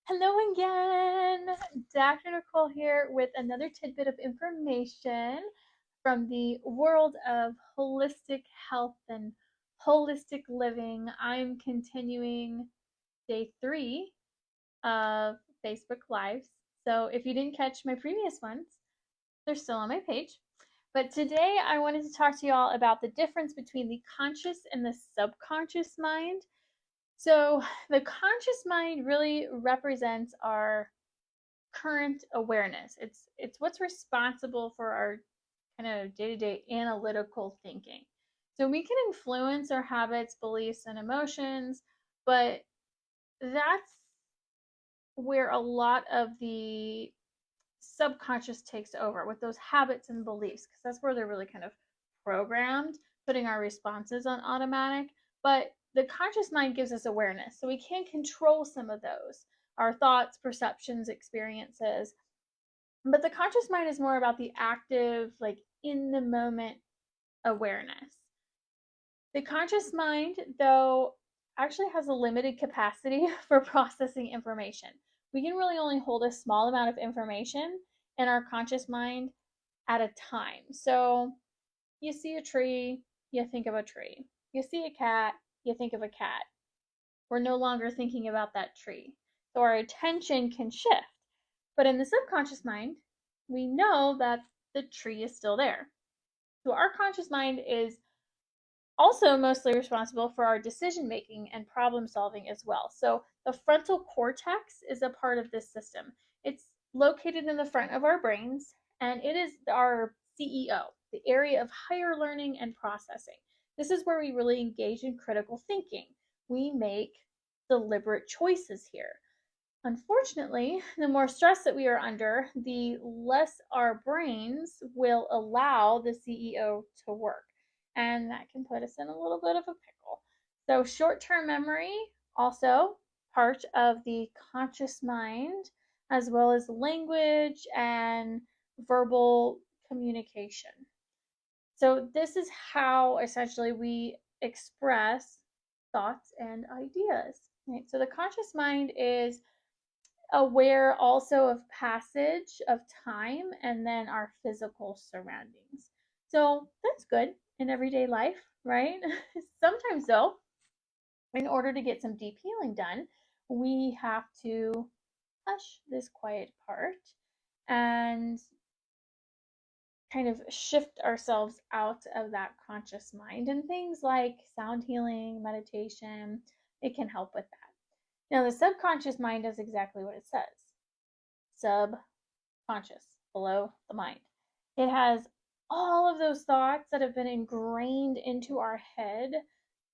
Hello again, Dr. Nicole here with another tidbit of information from the world of holistic health and holistic living. I'm continuing day 3 of Facebook Lives. So if you didn't catch my previous ones, they're still on my page. But today I wanted to talk to you all about the difference between the conscious and the subconscious mind. So the conscious mind really represents our current awareness. It's what's responsible for our kind of day-to-day analytical thinking. So we can influence our habits, beliefs, and emotions, but that's where a lot of the subconscious takes over with those habits and beliefs, because that's where they're really kind of programmed, putting our responses on automatic. But the conscious mind gives us awareness, so we can control some of those, our thoughts, perceptions, experiences. But the conscious mind is more about the active, like in the moment awareness. The conscious mind, though, actually has a limited capacity for processing information. We can really only hold a small amount of information in our conscious mind at a time. So you see a tree, you think of a tree. You see a cat, you think of a cat. We're no longer thinking about that tree. So our attention can shift. But in the subconscious mind, we know that the tree is still there. So our conscious mind is also mostly responsible for our decision making and problem solving as well. So the frontal cortex is a part of this system. It's located in the front of our brains, and it is our CEO, the area of higher learning and processing. This is where we really engage in critical thinking. We make deliberate choices here. Unfortunately, the more stress that we are under, the less our brains will allow the CEO to work. And that can put us in a little bit of a pickle. So, short term memory, also part of the conscious mind, as well as language and verbal communication. So, this is how essentially we express thoughts and ideas. Right? So, the conscious mind is aware also of passage of time and then our physical surroundings. So that's good in everyday life, right? Sometimes, though, in order to get some deep healing done, we have to hush this quiet part and kind of shift ourselves out of that conscious mind. And things like sound healing, meditation, it can help with that. Now, the subconscious mind does exactly what it says. Subconscious, below the mind. It has all of those thoughts that have been ingrained into our head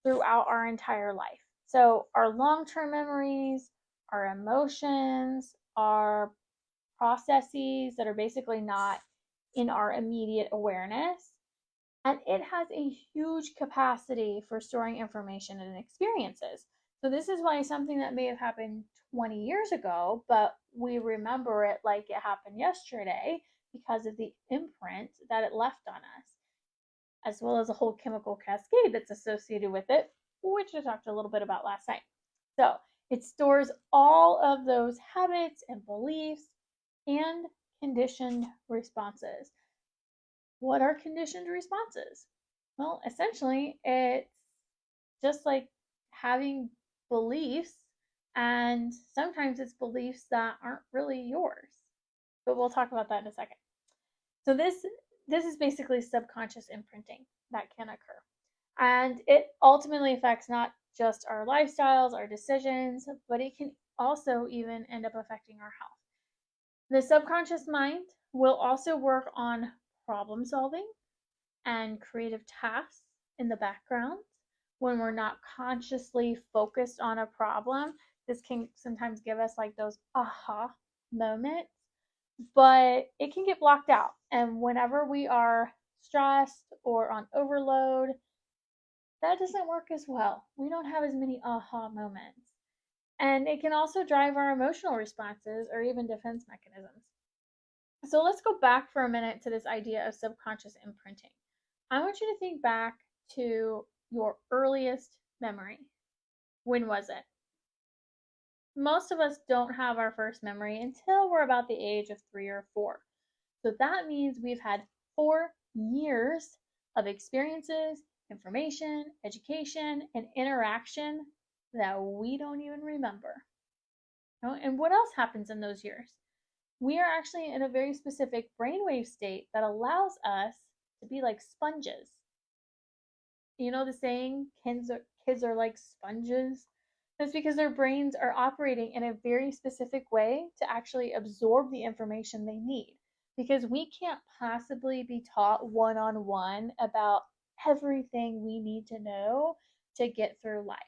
throughout our entire life. So, our long term memories, our emotions, our processes that are basically not in our immediate awareness. And it has a huge capacity for storing information and experiences. So, this is why something that may have happened 20 years ago, but we remember it like it happened yesterday because of the imprint that it left on us, as well as a whole chemical cascade that's associated with it, which I talked a little bit about last night. So, it stores all of those habits and beliefs and conditioned responses. What are conditioned responses? Well, essentially, it's just like having beliefs, and sometimes it's beliefs that aren't really yours. But we'll talk about that in a second. So this is basically subconscious imprinting that can occur. And it ultimately affects not just our lifestyles, our decisions, but it can also even end up affecting our health. The subconscious mind will also work on problem solving and creative tasks in the background when we're not consciously focused on a problem. This can sometimes give us like those aha moments, but it can get blocked out. And whenever we are stressed or on overload, that doesn't work as well. We don't have as many aha moments. And it can also drive our emotional responses or even defense mechanisms. So let's go back for a minute to this idea of subconscious imprinting. I want you to think back to your earliest memory. When was it? most of us don't have our first memory until we're about the age of 3 or 4. So that means we've had 4 years of experiences, information, education, and interaction that we don't even remember. And what else happens in those years? We are actually in a very specific brainwave state that allows us to be like sponges. You know the saying, kids are like sponges? That's because their brains are operating in a very specific way to actually absorb the information they need. Because we can't possibly be taught one on one about everything we need to know to get through life.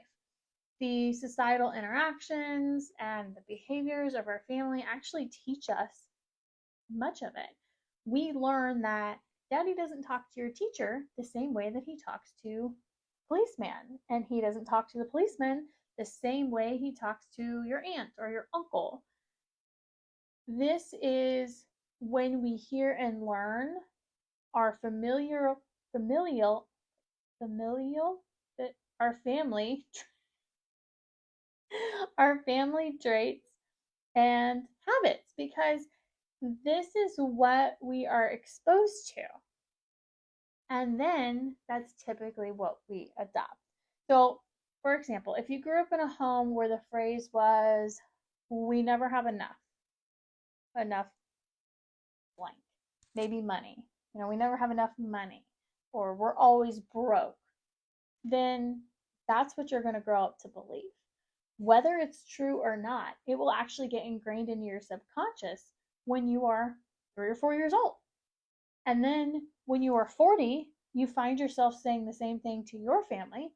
The societal interactions and the behaviors of our family actually teach us much of it. We learn that daddy doesn't talk to your teacher the same way that he talks to policeman, and he doesn't talk to the policeman the same way he talks to your aunt or your uncle. This is when we hear and learn our familial familial our family our family traits and habits, because this is what we are exposed to. And then that's typically what we adopt. So, for example, if you grew up in a home where the phrase was, we never have enough blank, maybe money, we never have enough money, or we're always broke, then that's what you're going to grow up to believe. Whether it's true or not, it will actually get ingrained into your subconscious when you are 3 or 4 years old. And then when you are 40, you find yourself saying the same thing to your family,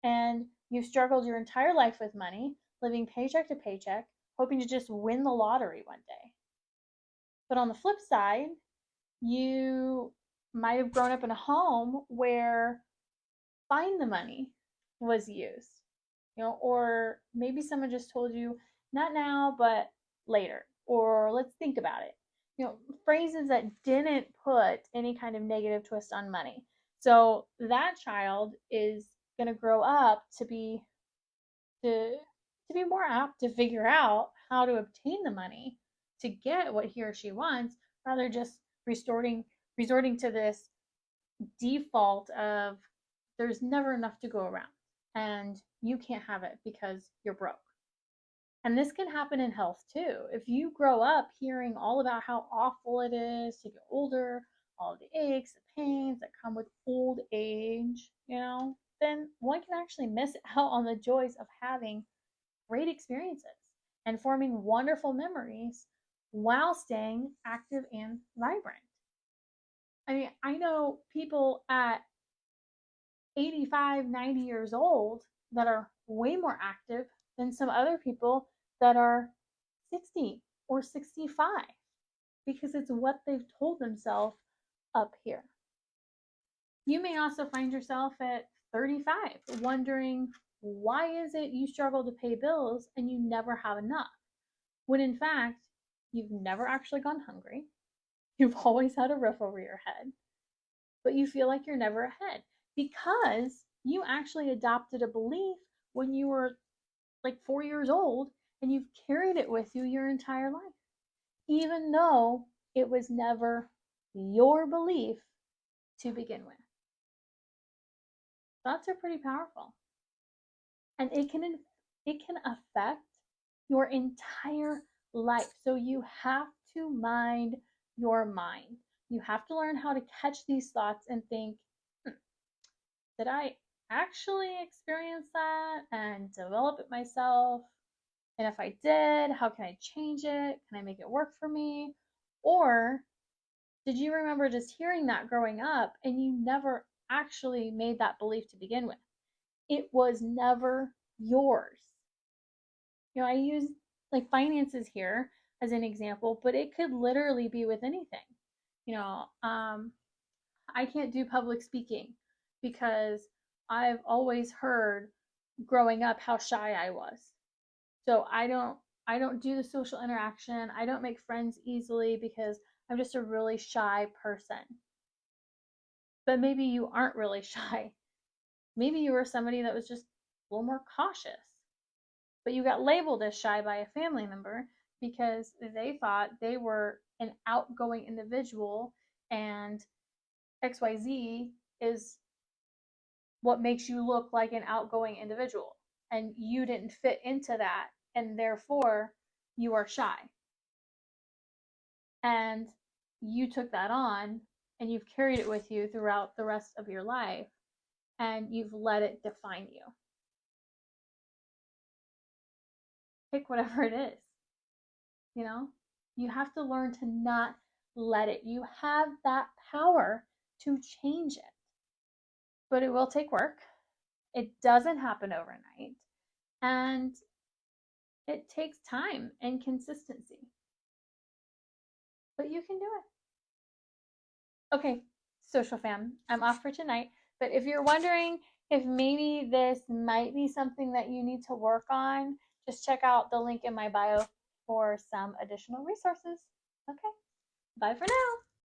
and you've struggled your entire life with money, living paycheck to paycheck, hoping to just win the lottery one day. But on the flip side, you might have grown up in a home where find the money was used, or maybe someone just told you, not now, but later, or let's think about it. Phrases that didn't put any kind of negative twist on money. So that child is going to grow up to be more apt to figure out how to obtain the money to get what he or she wants, rather just resorting to this default of there's never enough to go around and you can't have it because you're broke. And this can happen in health too. If you grow up hearing all about how awful it is to get older, all the aches, the pains that come with old age, then one can actually miss out on the joys of having great experiences and forming wonderful memories while staying active and vibrant. I mean, I know people at 85, 90 years old that are way more active than some other people that are 60 or 65, because it's what they've told themselves up here. You may also find yourself at 35 wondering, why is it you struggle to pay bills and you never have enough? When in fact, you've never actually gone hungry. You've always had a roof over your head, but you feel like you're never ahead because you actually adopted a belief when you were like 4 years old, and you've carried it with you your entire life, even though it was never your belief to begin with. Thoughts are pretty powerful, and it can affect your entire life. So you have to mind your mind. You have to learn how to catch these thoughts and think, did I actually experience that and develop it myself? And if I did, how can I change it? Can I make it work for me? Or did you remember just hearing that growing up and you never actually made that belief to begin with? It was never yours. I use like finances here as an example, but it could literally be with anything. You know, um, I can't do public speaking because I've always heard growing up how shy I was. So I don't do the social interaction. I don't make friends easily because I'm just a really shy person. But maybe you aren't really shy. Maybe you were somebody that was just a little more cautious. but you got labeled as shy by a family member because they thought they were an outgoing individual, and XYZ is what makes you look like an outgoing individual. And you didn't fit into that, and therefore you are shy. And you took that on and you've carried it with you throughout the rest of your life, and you've let it define you. Pick whatever it is. You know, you have to learn to not let it. You have that power to change it, but it will take work. It doesn't happen overnight, and it takes time and consistency, but you can do it. Okay, social fam, I'm off for tonight, but if you're wondering if maybe this might be something that you need to work on, just check out the link in my bio for some additional resources. Okay, bye for now.